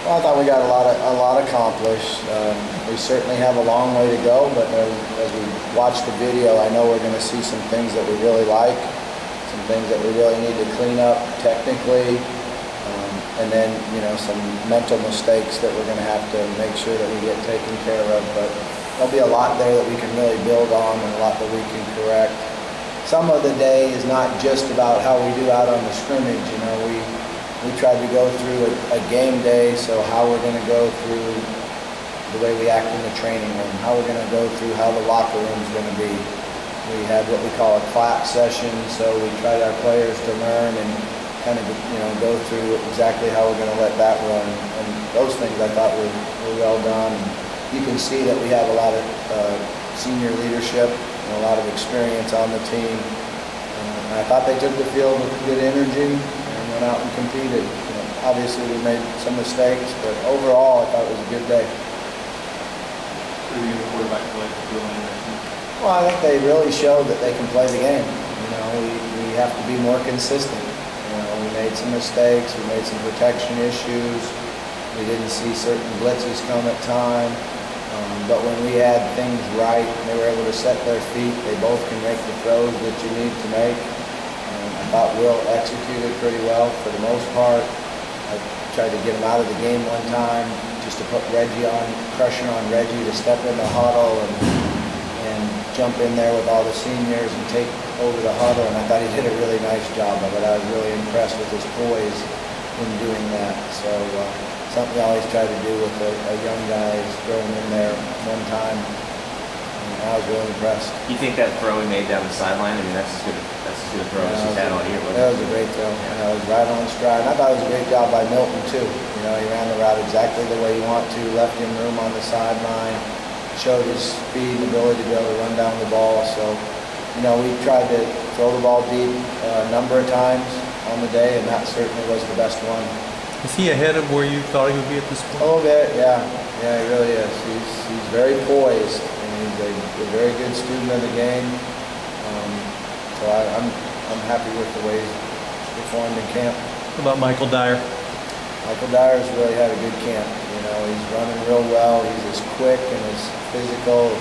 Well, I thought we got a lot accomplished. We certainly have a long way to go, but as we watch the video, I know we're going to see some things that we really like, some things that we really need to clean up technically, and then some mental mistakes that we're going to have to make sure that we get taken care of. But there'll be a lot there that we can really build on and a lot that we can correct. Some of the day is not just about how we do out on the scrimmage. We tried to go through a game day, so how we're going to go through the way we act in the training room, how we're going to go through how the locker room is going to be. We had what we call a clap session, so we tried our players to learn and kind of go through exactly how we're going to let that run. And those things I thought were well done. And you can see that we have a lot of senior leadership and a lot of experience on the team. And I thought they took the field with good energy and went out and competed. Obviously we made some mistakes, but overall I thought it was a good day. Who do you quarterback play doing? Well, I think they really showed that they can play the game. We have to be more consistent. We made some mistakes, we made some protection issues, we didn't see certain blitzes come at time, but when we had things right, they were able to set their feet, they both can make the throws that you need to make. I thought Will executed pretty well for the most part. I tried to get him out of the game one time, just to put pressure on Reggie to step in the huddle and jump in there with all the seniors and take over the huddle, and I thought he did a really nice job of it. I was really impressed with his poise in doing that. So something I always try to do with a young guy is throw him in there one time, and I was really impressed. You think that throw he made down the sideline, that's as good a throw as he's had all year? That was a great throw. It was right on stride. And I thought it was a great job by Milton too. He ran the route exactly the way you want to, left him room on the sideline, showed his speed and ability to be able to run down the ball. So, we tried to throw the ball deep a number of times on the day, and that certainly was the best one. Is he ahead of where you thought he would be at this point? A little bit, yeah. Yeah, he really is. He's very poised, and he's a very good student of the game. So I'm happy with the way he's performed in camp. What about Michael Dyer? Michael Dyer's really had a good camp. He's running real well. He's as quick and as physical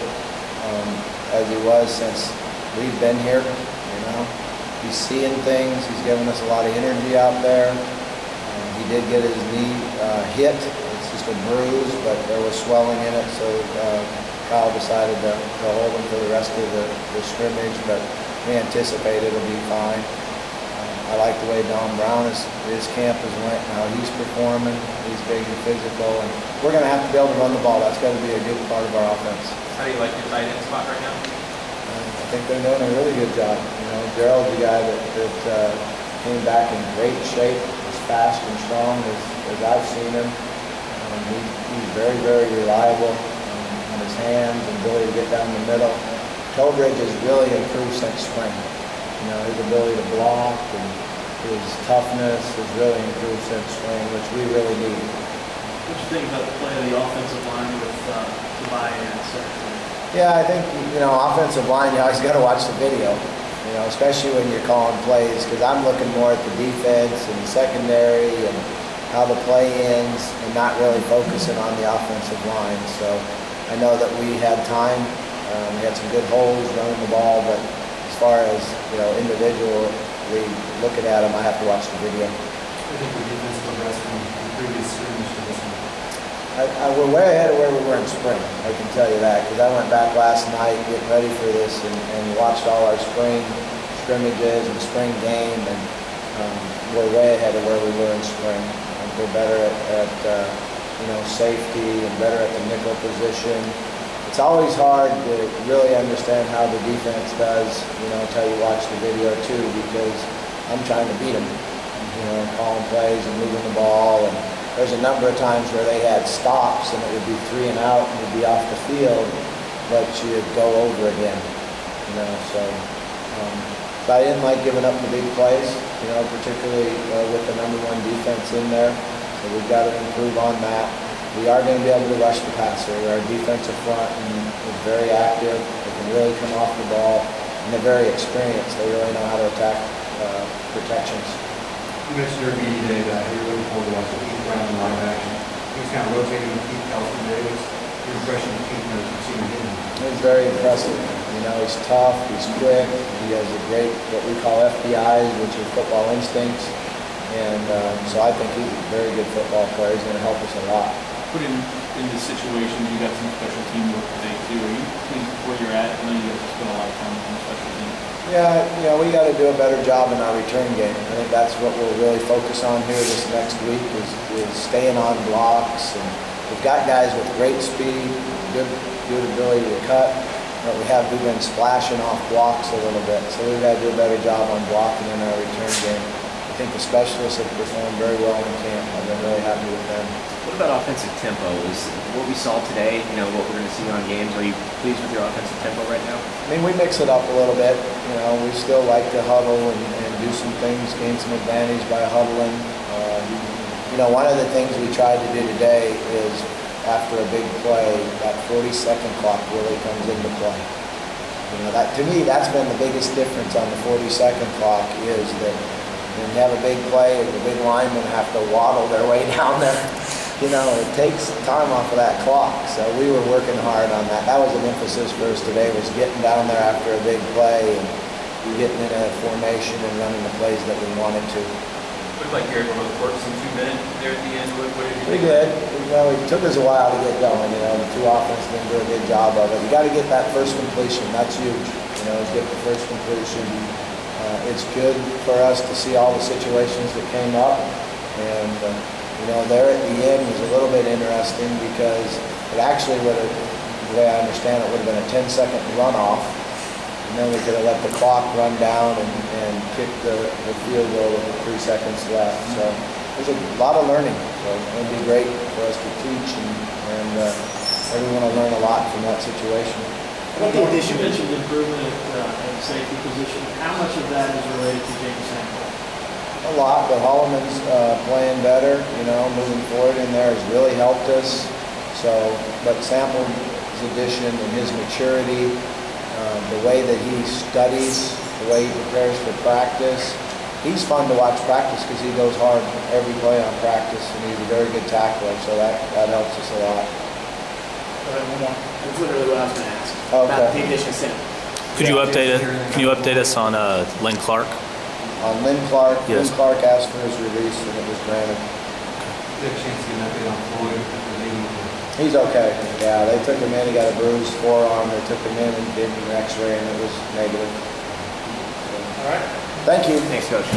as he was since we've been here. He's seeing things. He's giving us a lot of energy out there. He did get his knee hit. It's just a bruise, but there was swelling in it, so Kyle decided to hold him for the rest of the scrimmage, but we anticipate it'll be fine. I like the way Don Brown his camp has went and how he's performing. He's big and physical, and we're going to have to be able to run the ball. That's got to be a good part of our offense. How do you like your tight end spot right now? I think they're doing a really good job. Gerald's the guy that came back in great shape, as fast and strong as I've seen him. He's very, very reliable on his hands and ability to get down the middle. Tobridge has really improved since spring. His ability to block and his toughness has really improved since spring, which we really need. What do you think about the play of the offensive line with the buy-in and such? Yeah, I think, offensive line, you always got to watch the video, especially when you're calling plays, because I'm looking more at the defense and the secondary and how the play ends and not really focusing on the offensive line. So I know that we had time. We had some good holes running the ball, but as far as, individually looking at them, I have to watch the video. I think the defense progressed from the previous scrimmage to this one. We're way ahead of where we were in spring, I can tell you that, because I went back last night getting ready for this and watched all our spring scrimmages and spring game, and we're way ahead of where we were in spring. We're better at safety and better at the nickel position. It's always hard to really understand how the defense does, until you watch the video too, because I'm trying to beat them, calling plays and moving the ball. And there's a number of times where they had stops and it would be 3 and out and you'd be off the field, but you'd go over again, So I didn't like giving up the big plays, particularly with the #1 defense in there. So we've got to improve on that. We are going to be able to rush the passer. Our defensive front is very active. They can really come off the ball, and they're very experienced. They really know how to attack protections. You mentioned your media day that you're looking forward to watching each round in live action. Can you he's kind of rotating with Keith Kelsey Davis. Your impression of Keith as you've seen him? He's very impressive. You know, he's tough, he's quick, he has a great, what we call FBIs, which are football instincts. And so I think he's a very good football player. He's going to help us a lot. Put in this situation, you got some special teamwork today too. Are you pleased with where you're at? I know you guys have spent a lot of time on the special team. Yeah, you know, we got to do a better job in our return game. I think that's what we'll really focus on here this next week is staying on blocks. And we've got guys with great speed, good ability to cut, but we've been splashing off blocks a little bit. So we've got to do a better job on blocking in our return game. I think the specialists have performed very well in camp. I've been really happy with them. What about offensive tempo? Is what we saw today, you know, what we're going to see on games? Are you pleased with your offensive tempo right now? I mean, we mix it up a little bit. You know, we still like to huddle and do some things, gain some advantage by huddling. You know, one of the things we tried to do today is after a big play, that 40-second clock really comes into play. You know, that to me, that's been the biggest difference on the 40-second clock is that when you have a big play and the big linemen have to waddle their way down there, you know, it takes time off of that clock. So we were working hard on that. That was an emphasis for us today, was getting down there after a big play and getting in a formation and running the plays that we wanted to. Looked like Gary worked some 2 minutes there at the end. What did you We think? did. You know, it took us a while to get going. You know, the two offenses didn't do a good job of it. You got to get that first completion. That's huge. You know, is get the first completion. It's good for us to see all the situations that came up. And, you know, there at the end was a little bit interesting because it actually would have, the way I understand it, would have been a 10-second runoff. And then we could have let the clock run down and kick the field goal with 3 seconds left. So there's a lot of learning. So it'll be great for us to teach and everyone will learn a lot from that situation. What the addition mentioned improvement at the safety position. How much of that is related to James Sample? A lot, but Holloman's playing better, you know, moving forward in there has really helped us. So, but Sample's addition and his maturity, the way that he studies, the way he prepares for practice, he's fun to watch practice because he goes hard every play on practice and he's a very good tackler, so that helps us a lot. One more. That's literally what I was going to ask. Okay. About the addition of Sample. Could you update us on Lynn Clark? On Lynn Clark, Yes. Lynn Clark asked for his release and it was granted. You have a chance to get an update on Floyd after leaving. He's okay. Yeah, they took him in. He got a bruised forearm. They took him in and did an X-ray, and it was negative. All right. Thank you. Thanks, Coach.